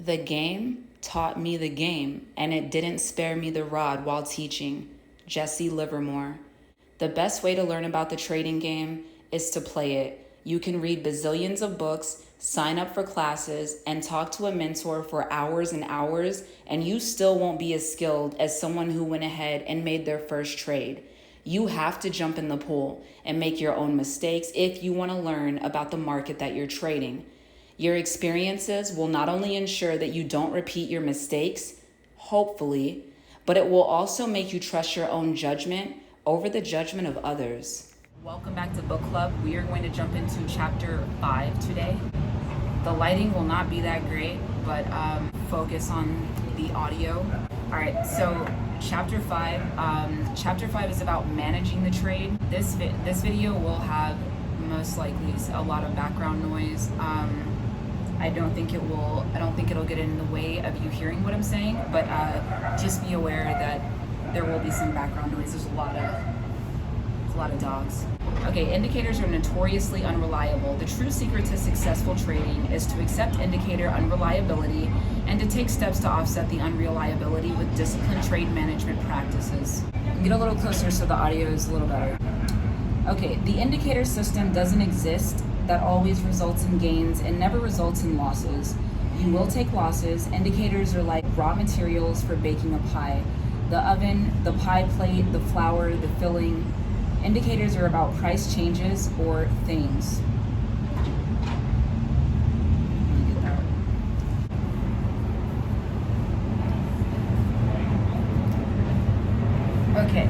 The game taught me the game, and it didn't spare me the rod while teaching. Jesse Livermore. The best way to learn about the trading game is to play it. You can read bazillions of books, sign up for classes, and talk to a mentor for hours and hours, and you still won't be as skilled as someone who went ahead and made their first trade. You have to jump in the pool and make your own mistakes if you want to learn about the market that you're trading. Your experiences will not only ensure that you don't repeat your mistakes, hopefully, but it will also make you trust your own judgment over the judgment of others. Welcome back to Book Club. We are going to jump into chapter 5 today. The lighting will not be that great, but focus on the audio. All right, so chapter 5 is about managing the trade. This video will have most likely a lot of background noise. I don't think it'll get in the way of you hearing what I'm saying, but just be aware that there will be some background noise. There's a lot of dogs. Okay, indicators are notoriously unreliable. The true secret to successful trading is to accept indicator unreliability and to take steps to offset the unreliability with disciplined trade management practices. Get a little closer so the audio is a little better. Okay, the indicator system doesn't exist. That always results in gains and never results in losses. You will take losses. Indicators are like raw materials for baking a pie. The oven, the pie plate, the flour, the filling. Indicators are about price changes or things. Let me get that. Okay.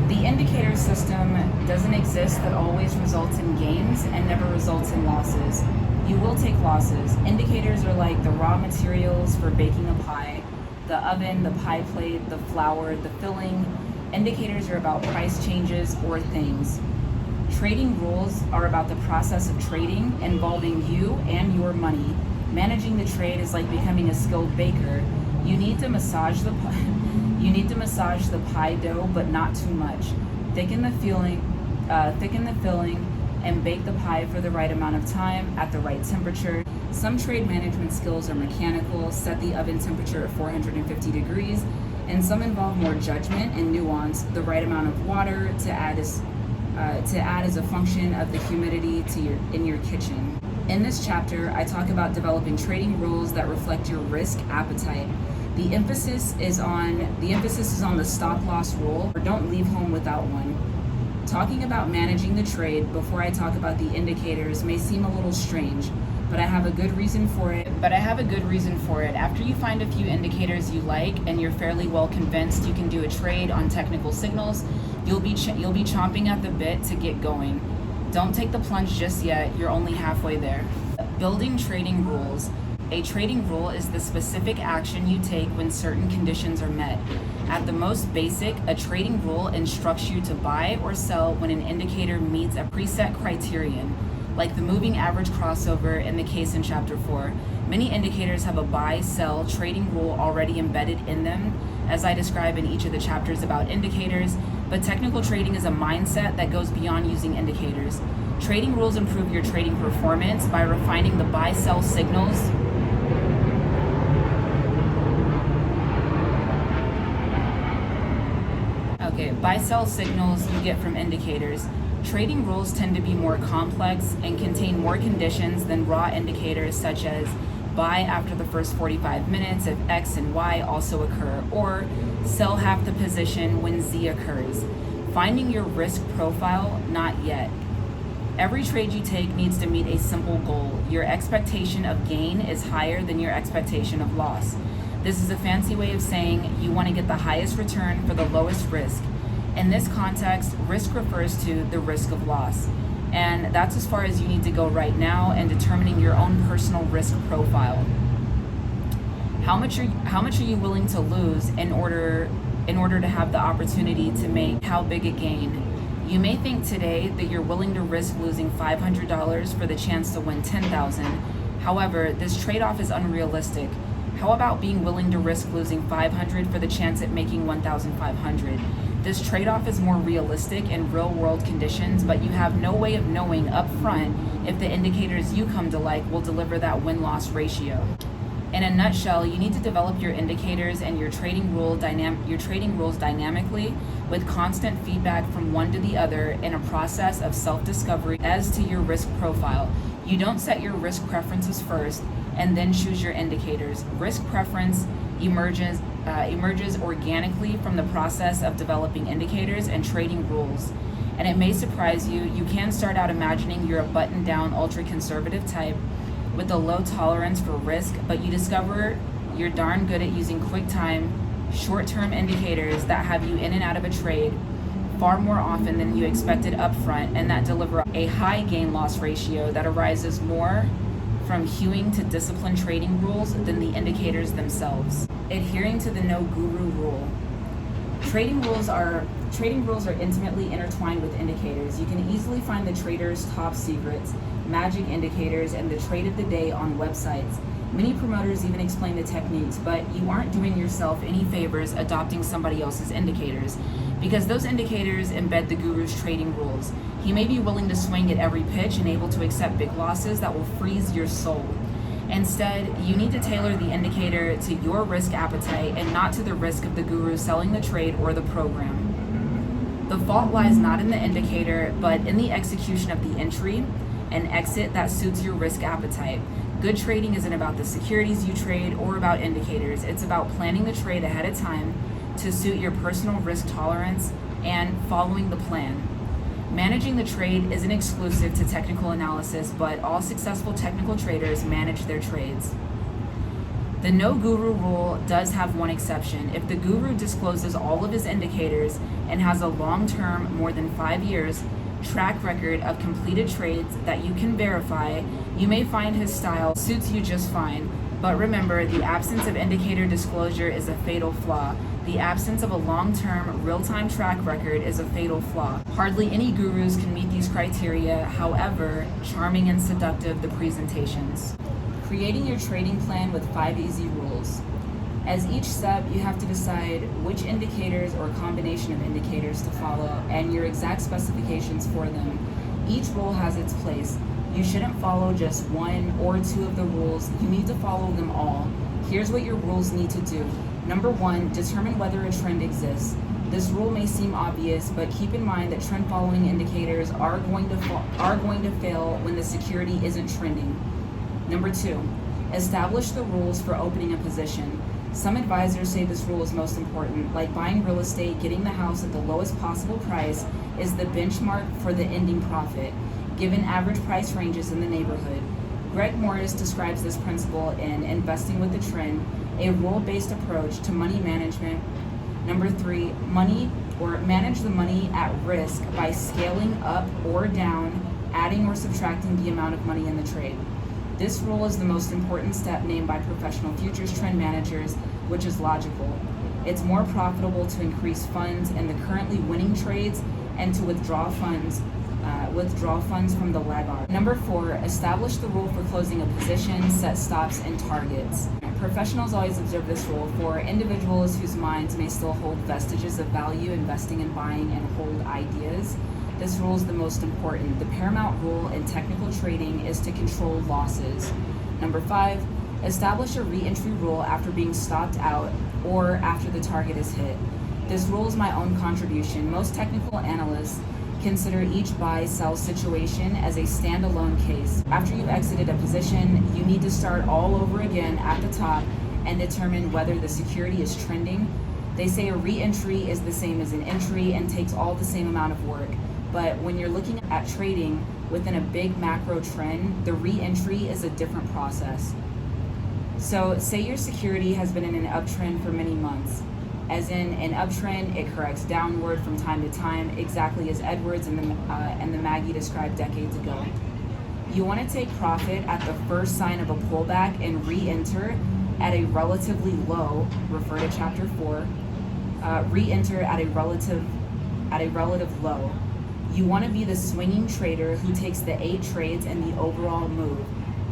The indicator system doesn't exist that always results in gains and never results in losses. You will take losses. Indicators are like the raw materials for baking a pie, the oven, the pie plate, the flour, the filling. Indicators are about price changes or things. Trading rules are about the process of trading involving you and your money. Managing the trade is like becoming a skilled baker. You need to massage the pie dough, but not too much. Thicken the filling, and bake the pie for the right amount of time at the right temperature. Some trade management skills are mechanical, set the oven temperature at 450 degrees, and some involve more judgment and nuance, the right amount of water to add as a function of the humidity in your kitchen. In this chapter, I talk about developing trading rules that reflect your risk appetite. The emphasis is on the stop loss rule, or don't leave home without one. Talking about managing the trade before I talk about the indicators may seem a little strange, but I have a good reason for it. After you find a few indicators you like and you're fairly well convinced you can do a trade on technical signals, you'll be chomping at the bit to get going. Don't take the plunge just yet. You're only halfway there. Building trading rules. A trading rule is the specific action you take when certain conditions are met. At the most basic, a trading rule instructs you to buy or sell when an indicator meets a preset criterion, like the moving average crossover in the case in chapter 4. Many indicators have a buy-sell trading rule already embedded in them, as I describe in each of the chapters about indicators, but technical trading is a mindset that goes beyond using indicators. Trading rules improve your trading performance by refining the buy-sell signals buy-sell signals you get from indicators. Trading rules tend to be more complex and contain more conditions than raw indicators, such as buy after the first 45 minutes if X and Y also occur, or sell half the position when Z occurs. Finding your risk profile, not yet. Every trade you take needs to meet a simple goal. Your expectation of gain is higher than your expectation of loss. This is a fancy way of saying you want to get the highest return for the lowest risk. In this context, risk refers to the risk of loss. And that's as far as you need to go right now in determining your own personal risk profile. How much are you willing to lose in order to have the opportunity to make how big a gain? You may think today that you're willing to risk losing $500 for the chance to win $10,000. However, this trade-off is unrealistic. How about being willing to risk losing $500 for the chance at making $1,500? This trade-off is more realistic in real-world conditions, but you have no way of knowing upfront if the indicators you come to like will deliver that win-loss ratio. In a nutshell, you need to develop your indicators and your trading rules dynamically with constant feedback from one to the other in a process of self-discovery as to your risk profile. You don't set your risk preferences first and then choose your indicators. Risk preference emerges organically from the process of developing indicators and trading rules. And it may surprise you, you can start out imagining you're a buttoned-down, ultra-conservative type with a low tolerance for risk, but you discover you're darn good at using quick-time, short-term indicators that have you in and out of a trade far more often than you expected upfront, and that deliver a high gain-loss ratio that arises more from hewing to disciplined trading rules than the indicators themselves. Adhering to the no guru rule. Trading rules are intimately intertwined with indicators. You can easily find the trader's top secrets, magic indicators, and the trade of the day on websites. Many promoters even explain the techniques, but you aren't doing yourself any favors adopting somebody else's indicators, because those indicators embed the guru's trading rules. He may be willing to swing at every pitch and able to accept big losses that will freeze your soul. Instead, you need to tailor the indicator to your risk appetite and not to the risk of the guru selling the trade or the program. The fault lies not in the indicator, but in the execution of the entry and exit that suits your risk appetite. Good trading isn't about the securities you trade or about indicators. It's about planning the trade ahead of time to suit your personal risk tolerance and following the plan. Managing the trade isn't exclusive to technical analysis, but all successful technical traders manage their trades. The no guru rule does have one exception. If the guru discloses all of his indicators and has a long-term, more than 5 years, track record of completed trades that you can verify, you may find his style suits you just fine. But remember, the absence of indicator disclosure is a fatal flaw. The absence of a long-term, real-time track record is a fatal flaw. Hardly any gurus can meet these criteria, however charming and seductive the presentations. Creating your trading plan with 5 easy rules. As each step, you have to decide which indicators or combination of indicators to follow and your exact specifications for them. Each rule has its place. You shouldn't follow just 1 or 2 of the rules. You need to follow them all. Here's what your rules need to do. Number 1, determine whether a trend exists. This rule may seem obvious, but keep in mind that trend following indicators are going to fail when the security isn't trending. Number 2, establish the rules for opening a position. Some advisors say this rule is most important. Like buying real estate, getting the house at the lowest possible price is the benchmark for the ending profit, given average price ranges in the neighborhood. Greg Morris describes this principle in Investing with the Trend, a rule-based approach to money management. Number 3, manage the money at risk by scaling up or down, adding or subtracting the amount of money in the trade. This rule is the most important step named by professional futures trend managers, which is logical. It's more profitable to increase funds in the currently winning trades and to withdraw funds from the laggard. Number 4, establish the rule for closing a position, set stops and targets. Professionals always observe this rule. For individuals whose minds may still hold vestiges of value, investing and buying and hold ideas, this rule is the most important. The paramount rule in technical trading is to control losses. Number 5, establish a re-entry rule after being stopped out or after the target is hit. This rule is my own contribution. Most technical analysts consider each buy-sell situation as a standalone case. After you've exited a position, you need to start all over again at the top and determine whether the security is trending. They say a re-entry is the same as an entry and takes all the same amount of work. But when you're looking at trading within a big macro trend, the re-entry is a different process. So say your security has been in an uptrend for many months. As in an uptrend, it corrects downward from time to time, exactly as Edwards and the Maggie described decades ago. You want to take profit at the first sign of a pullback and re-enter at a relatively low, refer to chapter 4, re-enter at a relative low. You want to be the swinging trader who takes the 8 trades and the overall move,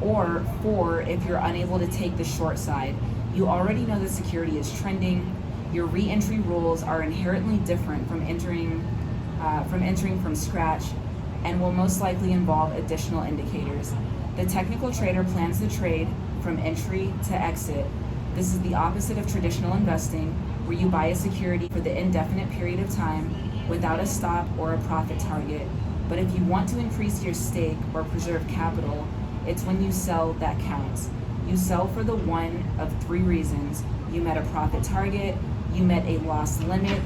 or 4 if you're unable to take the short side. You already know the security is trending. Your re-entry rules are inherently different from entering from scratch and will most likely involve additional indicators. The technical trader plans the trade from entry to exit. This is the opposite of traditional investing, where you buy a security for the indefinite period of time without a stop or a profit target. But if you want to increase your stake or preserve capital, it's when you sell that counts. You sell for the one of three reasons: you met a profit target, you met a loss limit,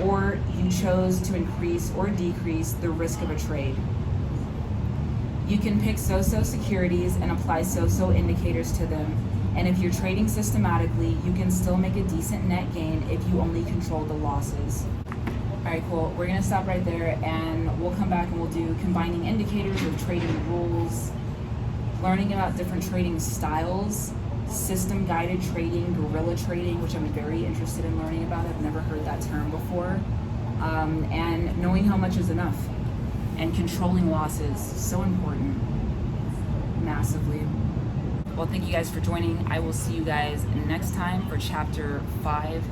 or you chose to increase or decrease the risk of a trade. You can pick so-so securities and apply so-so indicators to them, and if you're trading systematically, you can still make a decent net gain if you only control the losses. All right, cool. We're gonna stop right there, and we'll come back and we'll do combining indicators with trading rules, learning about different trading styles, system-guided trading, guerrilla trading, which I'm very interested in learning about. I've never heard that term before, and knowing how much is enough, and controlling losses, so important, massively. Well, thank you guys for joining. I will see you guys next time for chapter 5